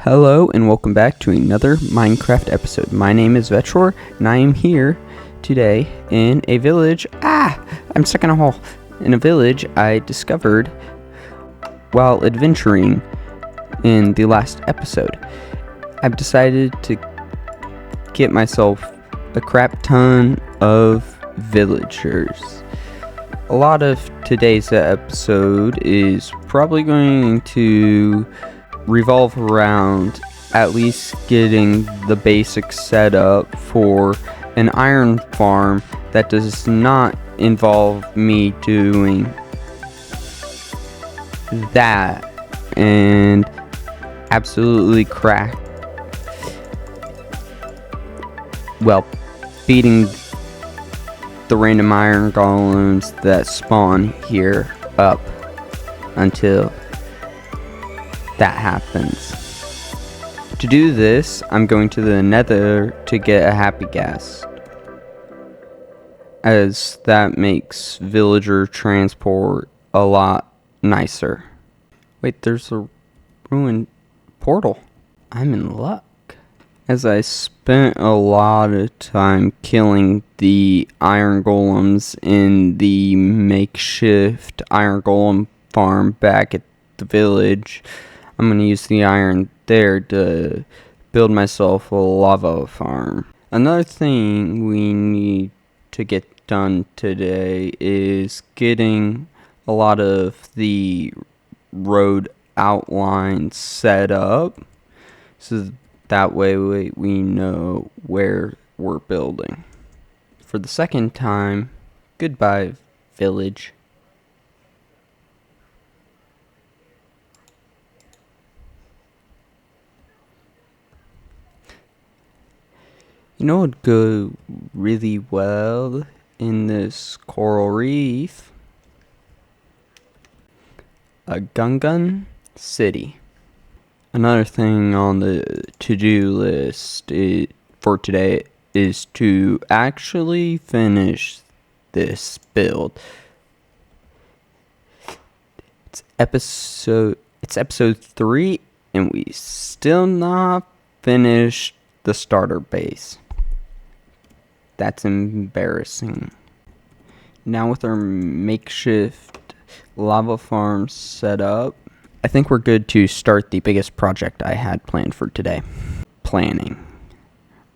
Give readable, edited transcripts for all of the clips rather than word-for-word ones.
Hello and welcome back to another Minecraft episode. My name is Vetror and I am here today in a village. I'm stuck in a hole. In a village I discovered while adventuring in the last episode. I've decided to get myself a crap ton of villagers. A lot of today's episode is probably going to revolve around at least getting the basic setup for an iron farm that does not involve me doing that and absolutely beating the random iron golems that spawn here up until that happens. To do this, I'm going to the Nether to get a happy gas, as that makes villager transport a lot nicer. Wait, there's a ruined portal. I'm in luck. As I spent a lot of time killing the iron golems in the makeshift iron golem farm back at the village, I'm going to use the iron there to build myself a lava farm. Another thing we need to get done today is getting a lot of the road outlines set up, so that way we know where we're building. For the second time, goodbye, village. You know what would go really well in this coral reef? A Gungan city. Another thing on the to-do list for today is to actually finish this build. It's episode 3 and we still not finished the starter base. That's embarrassing. Now with our makeshift lava farm set up, I think we're good to start the biggest project I had planned for today.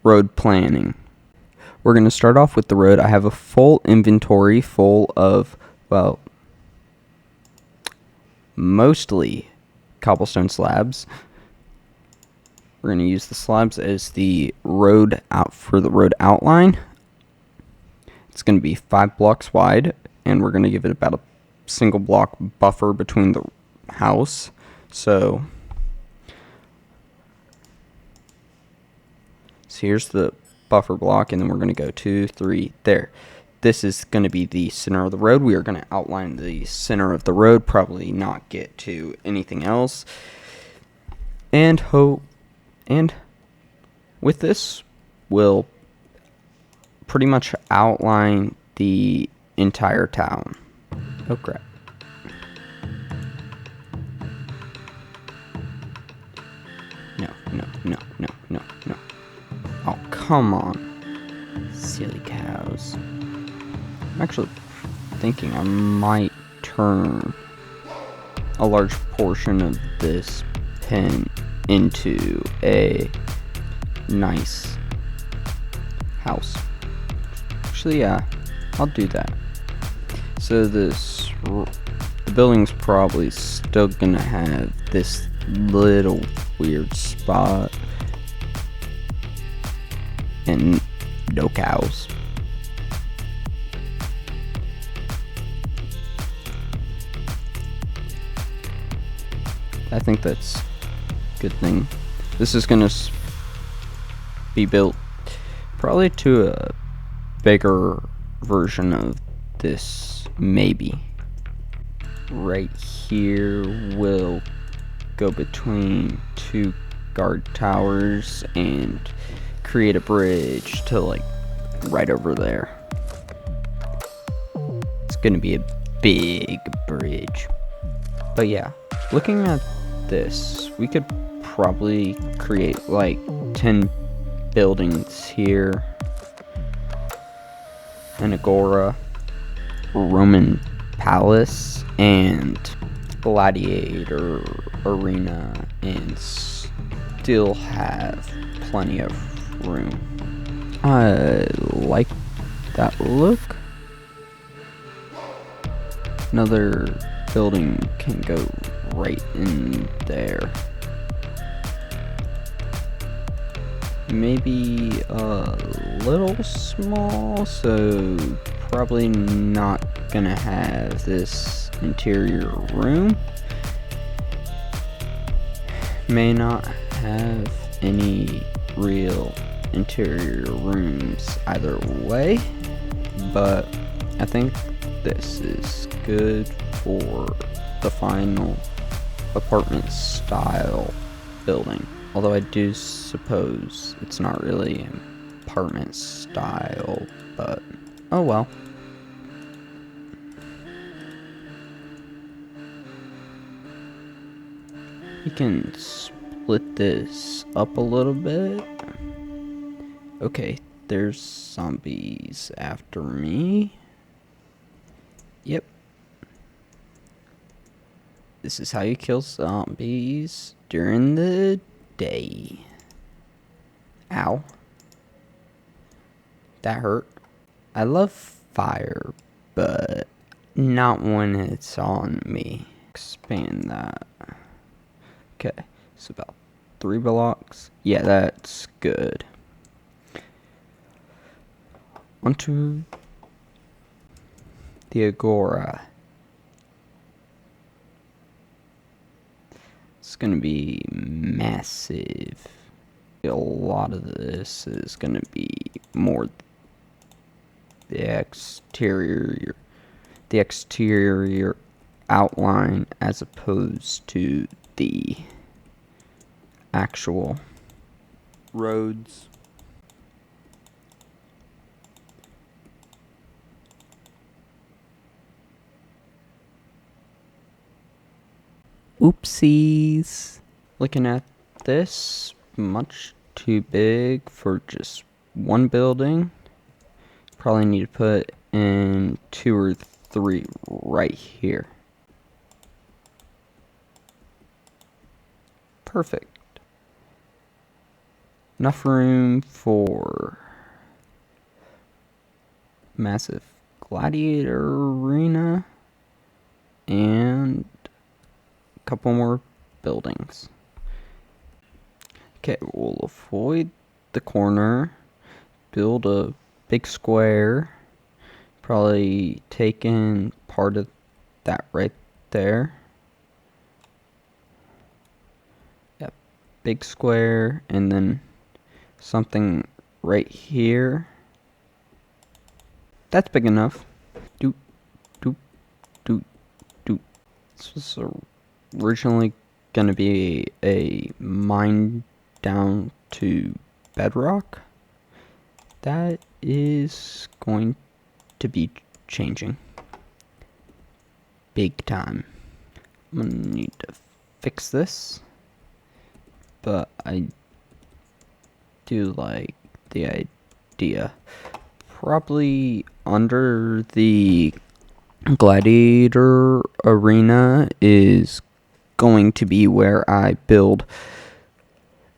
Road planning. We're going to start off with the road. I have a full inventory full of, mostly cobblestone slabs. We're going to use the slabs as the road outline. It's going to be 5 blocks wide, and we're going to give it about a single block buffer between the house. So here's the buffer block, and then we're going to go 2, 3, there. This is going to be the center of the road. We are going to outline the center of the road, probably not get to anything else. And with this, we'll pretty much outline the entire town. Oh crap. No. Oh, come on. Silly cows. I'm actually thinking I might turn a large portion of this pen into a nice house. Actually, yeah, I'll do that. So the building's probably still gonna have this little weird spot and no cows. I think that's a good thing. This is gonna be built probably to a bigger version of this, maybe. Right here will go between 2 guard towers and create a bridge to like right over there. It's gonna be a big bridge. But yeah, looking at this, we could probably create like 10 buildings here. An agora, Roman palace, and gladiator arena, and still have plenty of room. I like that look. Another building can go right in there. Maybe a little small, so probably not gonna have this interior room. May not have any real interior rooms either way, but I think this is good for the final apartment style building. Although I do suppose it's not really apartment style, but oh well. You can split this up a little bit. Okay, there's zombies after me. Yep. This is how you kill zombies during the day. Ow. That hurt. I love fire, but not when it's on me. Expand that. Okay, it's about 3 blocks. Yeah, that's good. Onto the agora. It's gonna be massive. A lot of this is gonna be more the exterior outline as opposed to the actual roads. Oopsies. Looking at this, much too big for just one building. Probably need to put in 2 or 3 right here. Perfect. Enough room for massive gladiator arena and a couple more buildings. Okay, we'll avoid the corner, build a big square, probably take in part of that right there. Yep, big square, and then something right here. That's big enough. Doop, doop, doop, doop. This was originally gonna be a mine down to bedrock. That is going to be changing big time. I'm gonna need to fix this, but I do like the idea. Probably under the gladiator arena is going to be where I build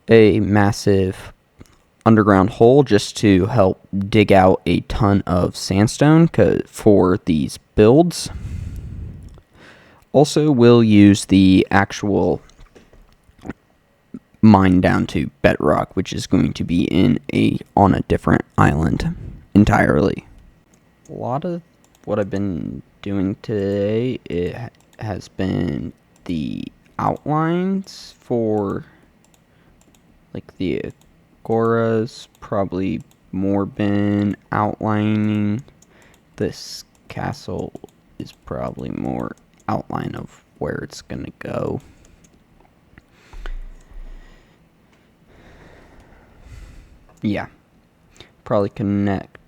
a massive underground hole just to help dig out a ton of sandstone for these builds. Also, we'll use the actual mine down to bedrock, which is going to be on a different island entirely. A lot of what I've been doing today, it has been the outlines for like the agoras, probably more been outlining. This castle is probably more outline of where it's gonna go. Yeah, probably connect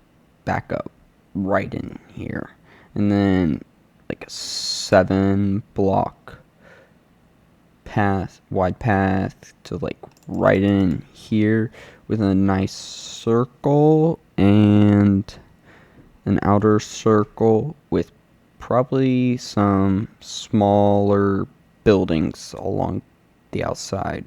back up right in here, and then like a 7 block wide path to like right in here with a nice circle and an outer circle with probably some smaller buildings along the outside.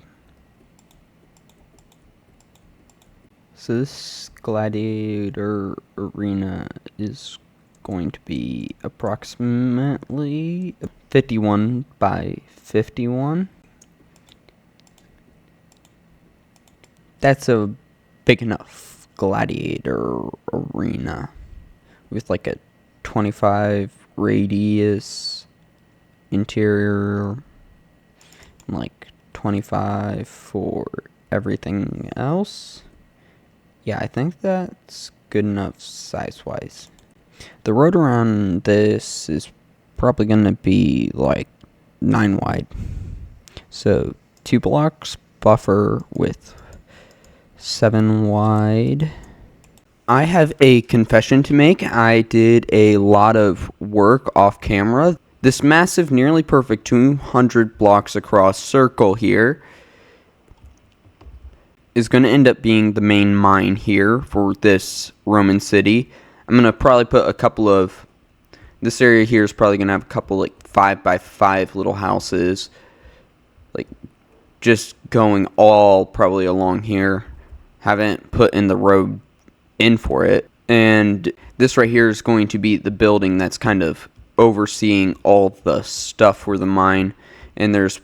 So this gladiator arena is going to be approximately 51 by 51. That's a big enough gladiator arena with like a 25 radius interior, like 25 for everything else. Yeah, I think that's good enough size-wise. The road around this is probably going to be like 9 wide. So 2 blocks buffer with 7 wide. I have a confession to make. I did a lot of work off camera. This massive, nearly perfect 200 blocks across circle here is going to end up being the main mine here for this Roman city. I'm going to probably put a couple of... This area here is probably going to have a couple like 5 by 5 little houses. Like just going all probably along here. Haven't put in the road in for it. And this right here is going to be the building that's kind of overseeing all the stuff for the mine. And there's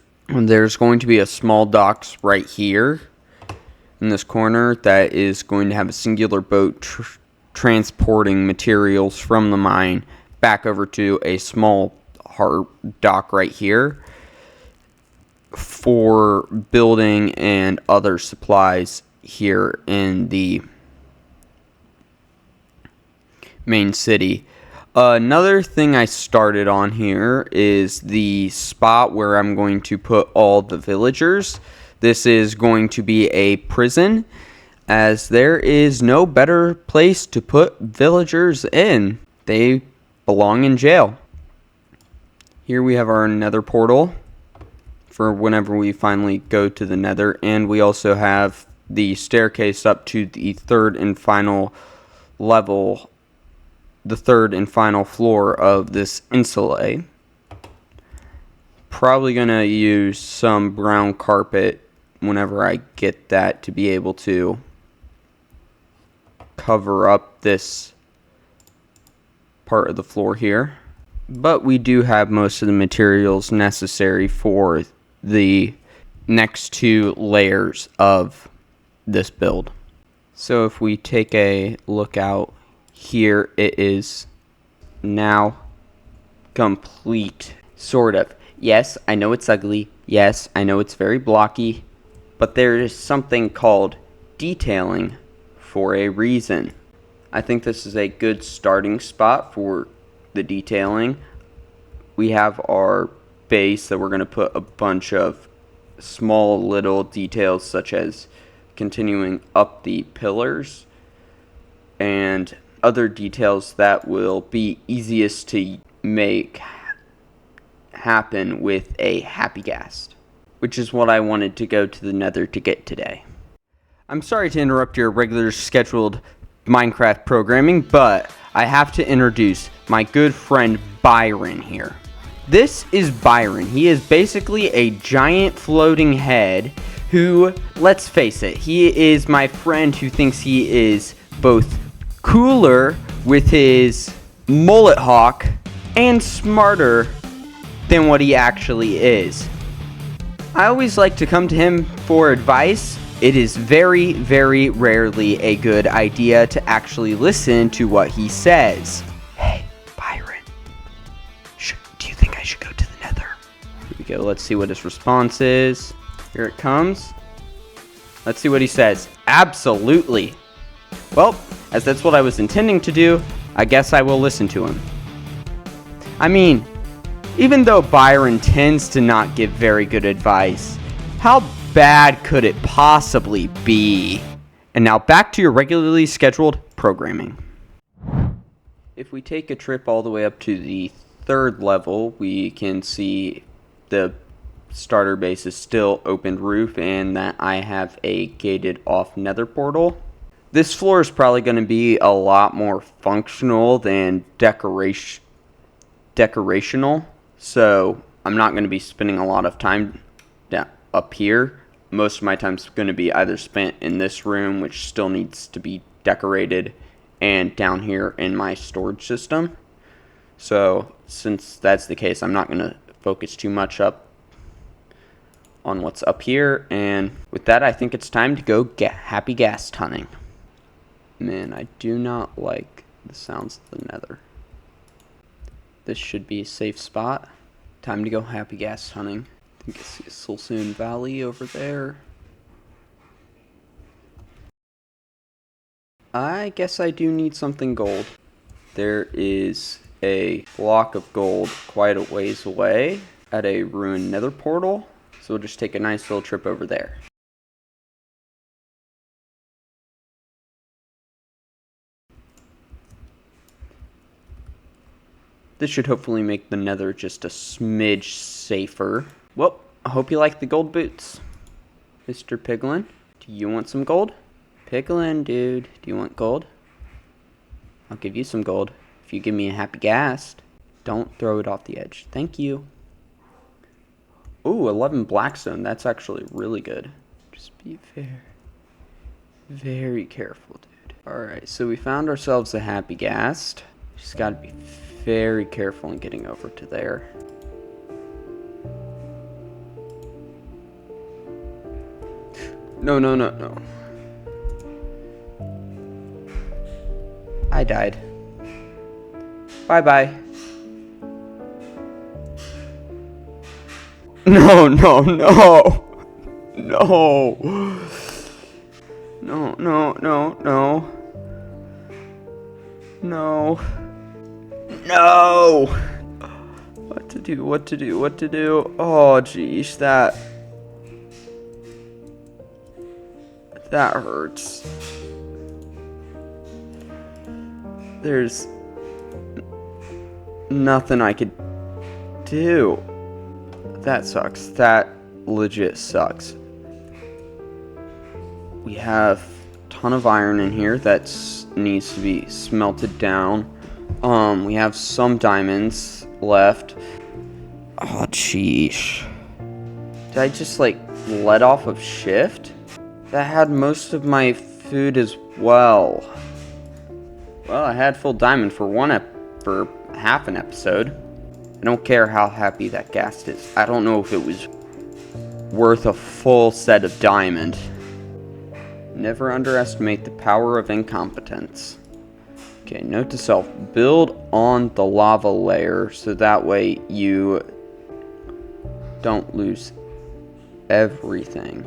going to be a small docks right here in this corner that is going to have a singular boat transporting materials from the mine back over to a small dock right here for building and other supplies here in the main city. Another thing I started on here is the spot where I'm going to put all the villagers. This is going to be a prison, as there is no better place to put villagers in. They belong in jail. Here we have our nether portal for whenever we finally go to the nether, and we also have the staircase up to the third and final level, the third and final floor of this insula. Probably gonna use some brown carpet whenever I get that to be able to cover up this part of the floor here. But we do have most of the materials necessary for the next 2 layers of this build. So if we take a look out here, it is now complete, sort of. Yes, I know it's ugly. Yes, I know it's very blocky. But there is something called detailing for a reason. I think this is a good starting spot for the detailing. We have our base that we're going to put a bunch of small little details, such as continuing up the pillars and other details that will be easiest to make happen with a happy ghast, which is what I wanted to go to the nether to get today. I'm sorry to interrupt your regular scheduled Minecraft programming, but I have to introduce my good friend Byron here. This is Byron. He is basically a giant floating head who, let's face it, he is my friend who thinks he is both cooler with his mullet hawk and smarter than what he actually is. I always like to come to him for advice. It is very, very rarely a good idea to actually listen to what he says. Hey, Byron, do you think I should go to the nether? Here we go. Let's see what his response is. Here it comes. Let's see what he says. Absolutely. Well, as that's what I was intending to do, I guess I will listen to him. I mean, even though Byron tends to not give very good advice, how bad could it possibly be? And now back to your regularly scheduled programming. If we take a trip all the way up to the 3rd level, we can see the starter base is still open roof and that I have a gated off nether portal. This floor is probably going to be a lot more functional than decorational, so I'm not going to be spending a lot of time up here. Most of my time is going to be either spent in this room, which still needs to be decorated, and down here in my storage system. So since that's the case, I'm not going to focus too much up on what's up here. And with that, I think it's time to go get happy gas hunting. Man, I do not like the sounds of the nether. This should be a safe spot. Time to go happy gas hunting. I think I see a Sulsoon Valley over there. I guess I do need something gold. There is a block of gold quite a ways away at a ruined nether portal. So we'll just take a nice little trip over there. This should hopefully make the nether just a smidge safer. Well, I hope you like the gold boots. Mr. Piglin, do you want some gold? Piglin, dude, do you want gold? I'll give you some gold if you give me a happy gas. Don't throw it off the edge. Thank you. Ooh, 11 blackstone. That's actually really good. Just be very careful, dude. Alright, so we found ourselves a happy gas. Just gotta be very careful in getting over to there. No. I died. Bye-bye. No. No. What to do? Oh, geez, that hurts. There's nothing I could do. That sucks. That legit sucks. We have a ton of iron in here that needs to be smelted down. We have some diamonds left. Oh, jeez. Did I just, let off of shift? That had most of my food as well. Well, I had full diamond for half an episode. I don't care how happy that gas is. I don't know if it was worth a full set of diamond. Never underestimate the power of incompetence. Okay, note to self, build on the lava layer so that way you don't lose everything.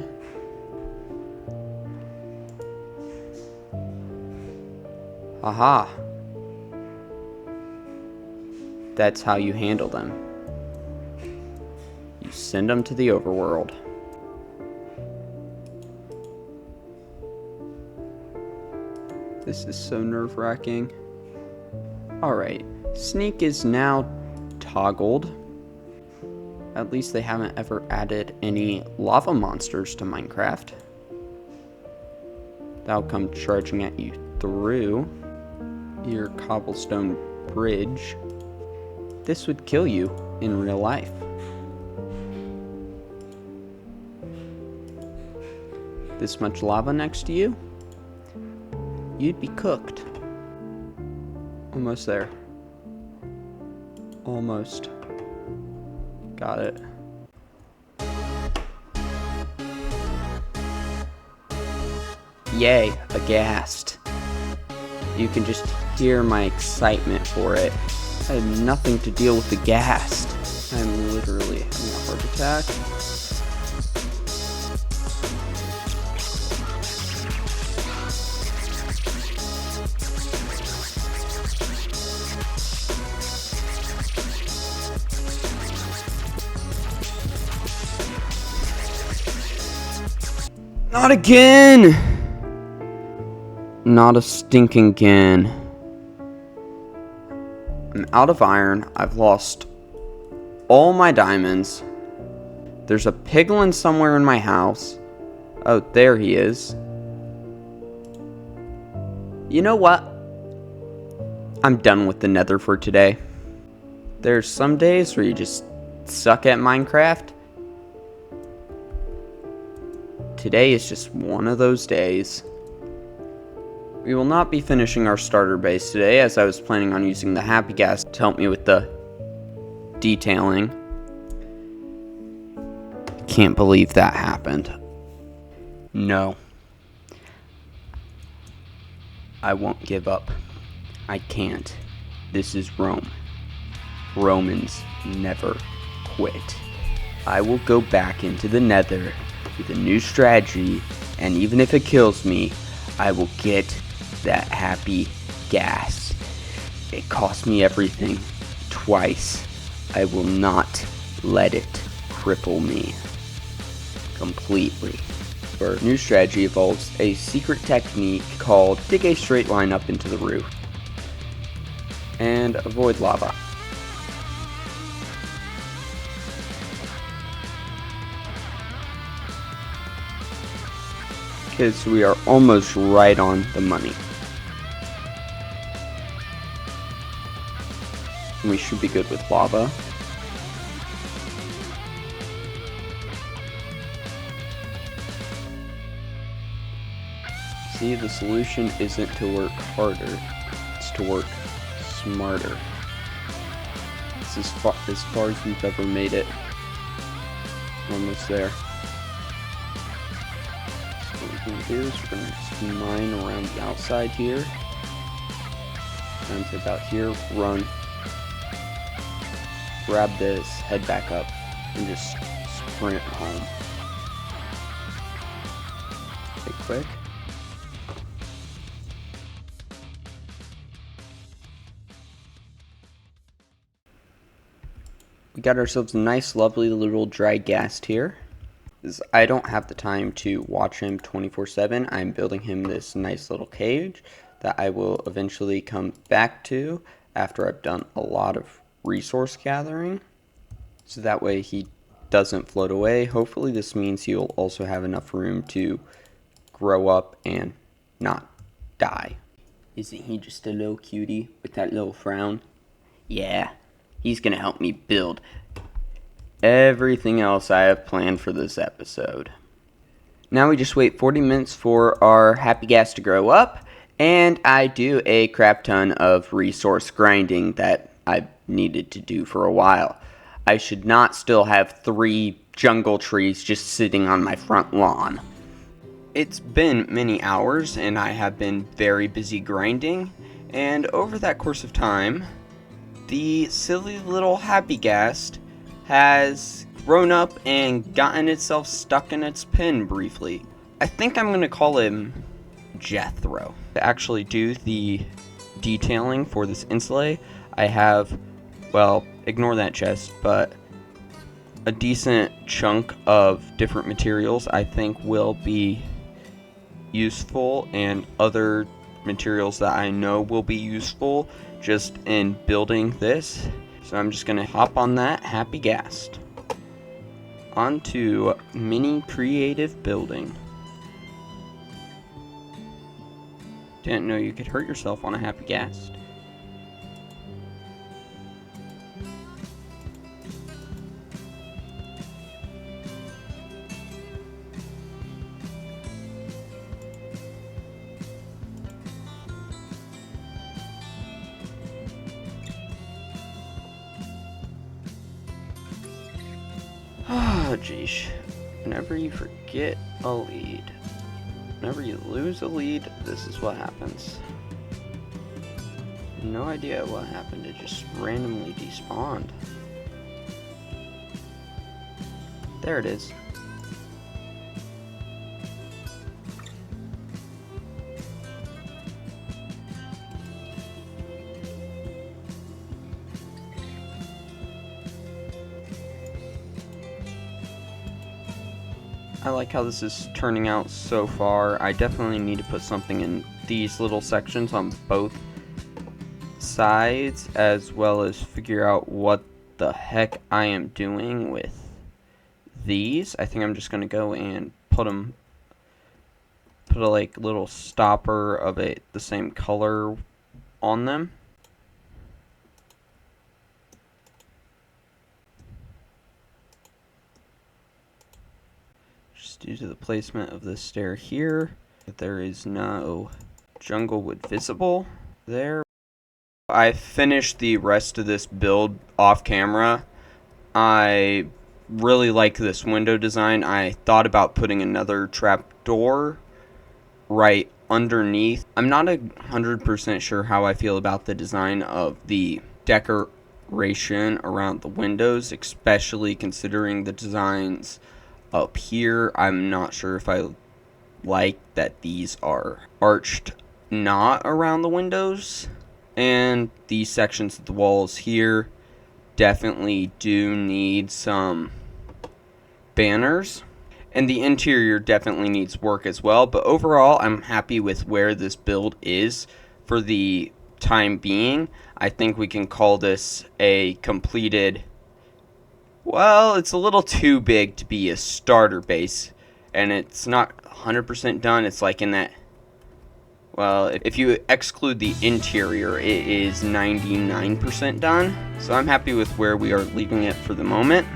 Haha. That's how you handle them. You send them to the overworld. This is so nerve-wracking. Alright, sneak is now toggled. At least they haven't ever added any lava monsters to Minecraft. That'll come charging at you through your cobblestone bridge. This would kill you in real life. This much lava next to you, you'd be cooked. Almost there. Almost. Got it. Yay, aghast. You can just hear my excitement for it. I had nothing to deal with the ghast. I'm literally having a heart attack. Not again! Not a stinking again. I'm out of iron. I've lost all my diamonds. There's a piglin somewhere in my house. Oh, there he is. You know what? I'm done with the Nether for today. There's some days where you just suck at Minecraft. Today is just one of those days. We will not be finishing our starter base today, as I was planning on using the happy gas to help me with the detailing. Can't believe that happened. No. I won't give up. I can't. This is Rome. Romans never quit. I will go back into the Nether with a new strategy, and even if it kills me, I will get that happy gas. It cost me everything twice. I will not let it cripple me completely. Our new strategy involves a secret technique called dig a straight line up into the roof and avoid lava. Okay, so we are almost right on the money. We should be good with lava. See, the solution isn't to work harder, it's to work smarter. This is as far as we've ever made it. Almost there. So what we're going to do is we're going to just mine around the outside here. Down to about here, run. Grab this, head back up, and just sprint home. Okay, quick. We got ourselves a nice, lovely little dry ghast here. I don't have the time to watch him 24/7. I'm building him this nice little cage that I will eventually come back to after I've done a lot of resource gathering. So that way he doesn't float away. Hopefully this means he'll also have enough room to grow up and not die. Isn't he just a little cutie with that little frown? Yeah. He's going to help me build everything else I have planned for this episode. Now we just wait 40 minutes for our happy gas to grow up, and I do a crap ton of resource grinding that I've needed to do for a while. I should not still have 3 jungle trees just sitting on my front lawn. It's been many hours, and I have been very busy grinding, and over that course of time, the silly little happy ghast has grown up and gotten itself stuck in its pen briefly. I think I'm going to call him Jethro. To actually do the detailing for this insulate, I have, well, ignore that chest, but a decent chunk of different materials I think will be useful, and other materials that I know will be useful just in building this. So I'm just gonna hop on that happy ghast. On to mini creative building. Didn't know you could hurt yourself on a happy ghast. Oh, geez. Whenever you forget a lead, whenever you lose a lead, this is what happens. No idea what happened. It just randomly despawned. There it is. I like how this is turning out so far. I definitely need to put something in these little sections on both sides, as well as figure out what the heck I am doing with these, I think I'm just going to go and put a like little stopper of the same color on them. Just due to the placement of this stair here, there is no jungle wood visible there. I finished the rest of this build off camera. I really like this window design. I thought about putting another trap door right underneath. I'm not 100% sure how I feel about the design of the decoration around the windows, especially considering the designs up here. I'm not sure if I like that these are arched not around the windows, and these sections of the walls here definitely do need some banners, and the interior definitely needs work as well. But overall, I'm happy with where this build is for the time being. I think we can call this a completed, well, it's a little too big to be a starter base, and it's not 100% done. It's like in that, well, if you exclude the interior, it is 99% done. So I'm happy with where we are leaving it for the moment.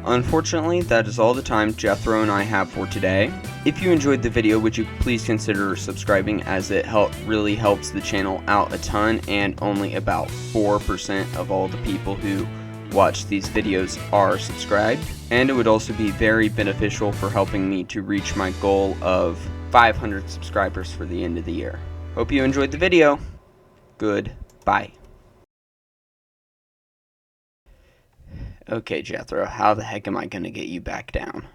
Unfortunately, that is all the time Jethro and I have for today. If you enjoyed the video, would you please consider subscribing, as it really helps the channel out a ton, and only about 4% of all the people who watch these videos are subscribed. And it would also be very beneficial for helping me to reach my goal of 500 subscribers for the end of the year. Hope you enjoyed the video. Goodbye. Okay, Jethro, how the heck am I going to get you back down?